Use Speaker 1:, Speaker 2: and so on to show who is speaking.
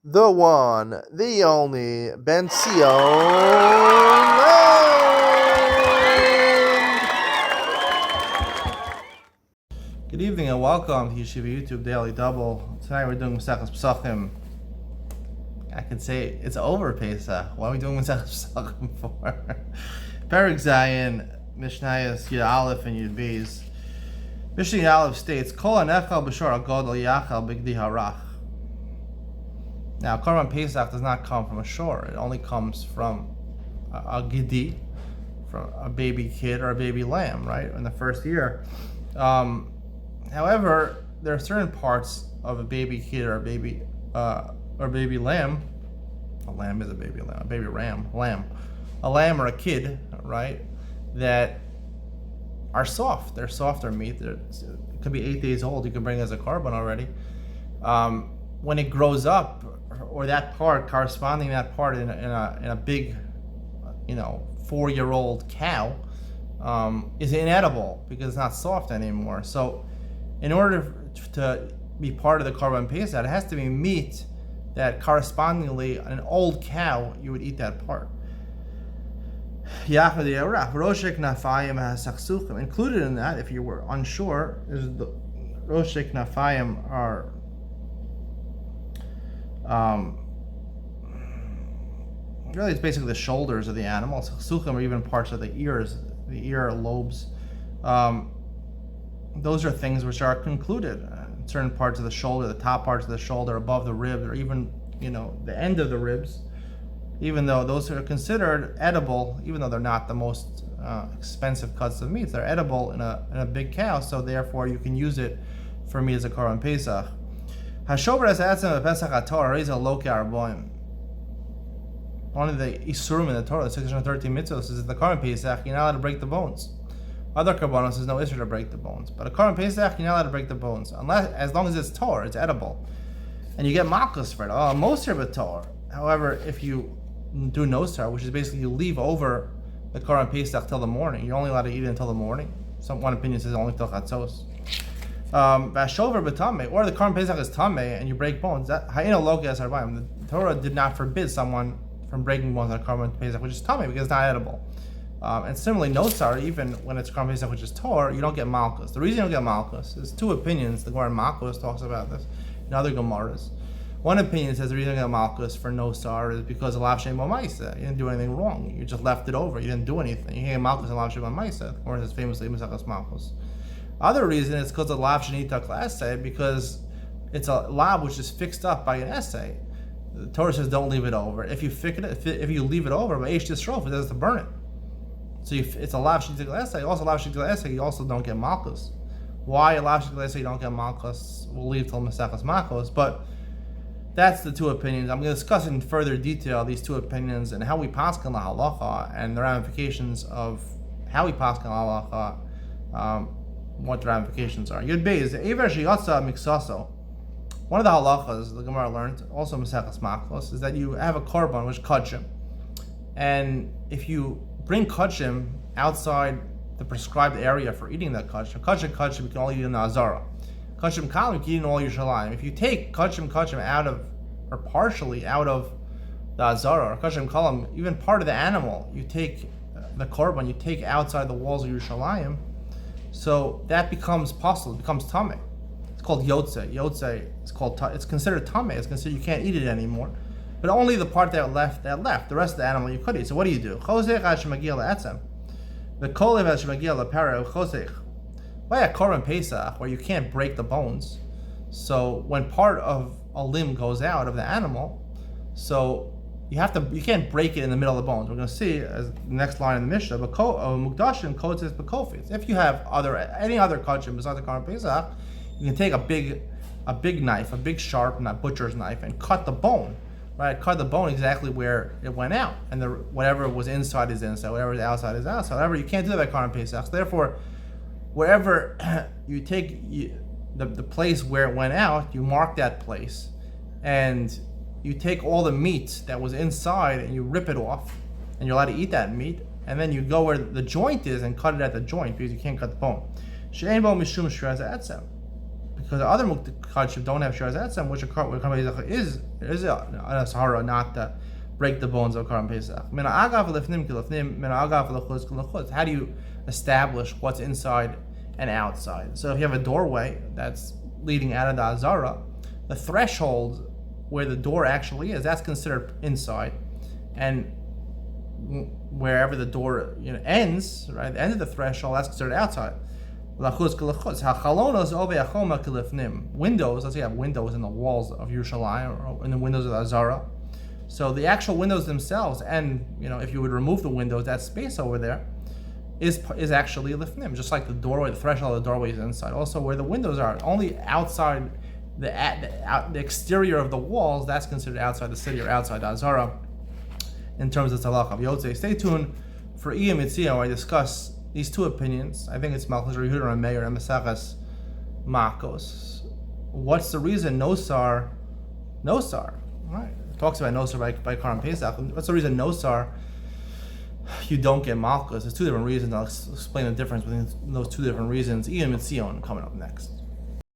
Speaker 1: the one, the only, Ben Sion. Good evening and welcome to Yeshiva YouTube Daily Double. Tonight we're doing Mesechus Pesachim. I can say it's over Pesach. Why are we doing Mesechus Pesachim for? Perek Zayin, Mishnayos Yud Aleph and Yud Beis. Mishnah Yud Aleph states, Kol hanechal b'shor hagadol yachal b'gdi harach. Now, Korban Pesach does not come from a shore. It only comes from a gidi, from a baby kid or a baby lamb, right, in the first year. However, there are certain parts of a baby kid or a baby lamb. A lamb is a baby lamb. A baby lamb. A lamb or a kid, right, that are soft. They're softer meat. It could be 8 days old. You can bring it as a korban already. When it grows up, or that part corresponding to that part in a big, 4-year-old cow, is inedible because it's not soft anymore. So, in order to be part of the korban pesach, it has to be meat that correspondingly, an old cow, you would eat that part. Included in that, if you were unsure, is the roshek nafayim are really, it's basically the shoulders of the animal. Chsuchim are even parts of the ears, the ear lobes. Those are things which are concluded. Certain parts of the shoulder, the top parts of the shoulder, above the ribs, or even the end of the ribs. Even though those are considered edible, even though they're not the most expensive cuts of meat, they're edible in a big cow. So therefore, you can use it for meat as a korban pesach. Hashover as atzem pesach haTorah is a loke arboim. One of the isurim in the Torah, the 613 mitzvahs, is that the korban pesach you're not allowed to break the bones. Other korbanos there's no issue to break the bones, but a korban pesach you're not allowed to break the bones as long as it's Torah, it's edible, and you get malchus for it. Oh, moser b'Torah. However, if you do nosar, which is basically you leave over the korban pesach till the morning, you're only allowed to eat it until the morning. One opinion says only till chatzos. Vashover b'tamei, or the korban pesach is tamei and you break bones. That ha'ino loke as harbayim. The Torah did not forbid someone from breaking bones on a korban pesach, which is tamei because it's not edible. And similarly, nosar, even when it's korban pesach, which is Torah, you don't get malchus. The reason you don't get malchus, there's two opinions. The Gemara Malchus talks about this in other Gemaras. One opinion says the reason you don't get malchus for nosar is because of lav shem b'maisa. You didn't do anything wrong. You just left it over. You didn't do anything. You can't get malchus in lav shem b'maisa. The Gemara says famously Mesechus Malchus. Other reason is because of lav shenita essay, because it's a lav which is fixed up by an essay. The Torah says don't leave it over. If you leave it over, by eish tisrof, it has to burn it. So it's a lav shenita essay. Also lav shenita essay, you also don't get malchus. Why a lav shenita essay you don't get malchus? We'll leave till Mesechus Malchus, but that's the two opinions. I'm going to discuss in further detail these two opinions and how we paskin la halacha and the ramifications of how we paskin la halacha. What the ramifications are. Yud Beis, Eiver sheyatsa miksaso. One of the halachas the Gemara learned, also Mesechus Malchus, is that you have a korban which kachim, and if you bring kachim outside the prescribed area for eating that kachim you can only eat in the azara. Kachim kalim you can eat in all Yerushalayim. If you take kachim out of, or partially out of the azara, or kachim kalim, even part of the animal, you take the korban, you take outside the walls of Yerushalayim. So that becomes possible. It becomes tamei. It's called yotze. Yotze it's considered tamei. It's considered you can't eat it anymore. But only the part that left. The rest of the animal you could eat. So what do you do? Chosech ad shemagia le'etzem. The kolev ad shemagia le'pera chosech. Why a korban pesach where you can't break the bones? So when part of a limb goes out of the animal, so you can't break it in the middle of the bones. We're going to see as the next line in the Mishnah, mukdashim kotzes b'kofis. If you have any other kachim besides the korban pesach, you can take a big knife, a big sharp butcher's knife, and cut the bone. Right, cut the bone exactly where it went out, and whatever was inside is inside, whatever is outside is outside. However, you can't do that by korban pesach. So therefore, wherever you take the place where it went out, you mark that place, and you take all the meat that was inside and you rip it off, and you're allowed to eat that meat, and then you go where the joint is and cut it at the joint because you can't cut the bone. because the other Mukdashim don't have Shiras Etzem, which a Karban Pesach is a Sahara, not to break the bones of Karban Pesach. How do you establish what's inside and outside? So if you have a doorway that's leading out of the Azara, the threshold where the door actually is, that's considered inside, and wherever the door ends, right, the end of the threshold, that's considered outside. Windows, let's say you have windows in the walls of Yerushalayim or in the windows of the Azara. So the actual windows themselves, and if you would remove the windows, that space over there is actually lifnim, just like the doorway, the threshold of the doorway is inside. Also, where the windows are, only outside the exterior of the walls, that's considered outside the city or outside the Azara in terms of Tzalach of Yotzei. Stay tuned for Iyam Yitzio, where I discuss these two opinions. I think it's Malchus Yehuda and Meir and Mesachas Makos. What's the reason Nosar, right? It talks about Nosar by Karban Pesach. What's the reason Nosar you don't get Malchus? There's two different reasons. I'll explain the difference between those two different reasons. Iyam Yitzio coming up next.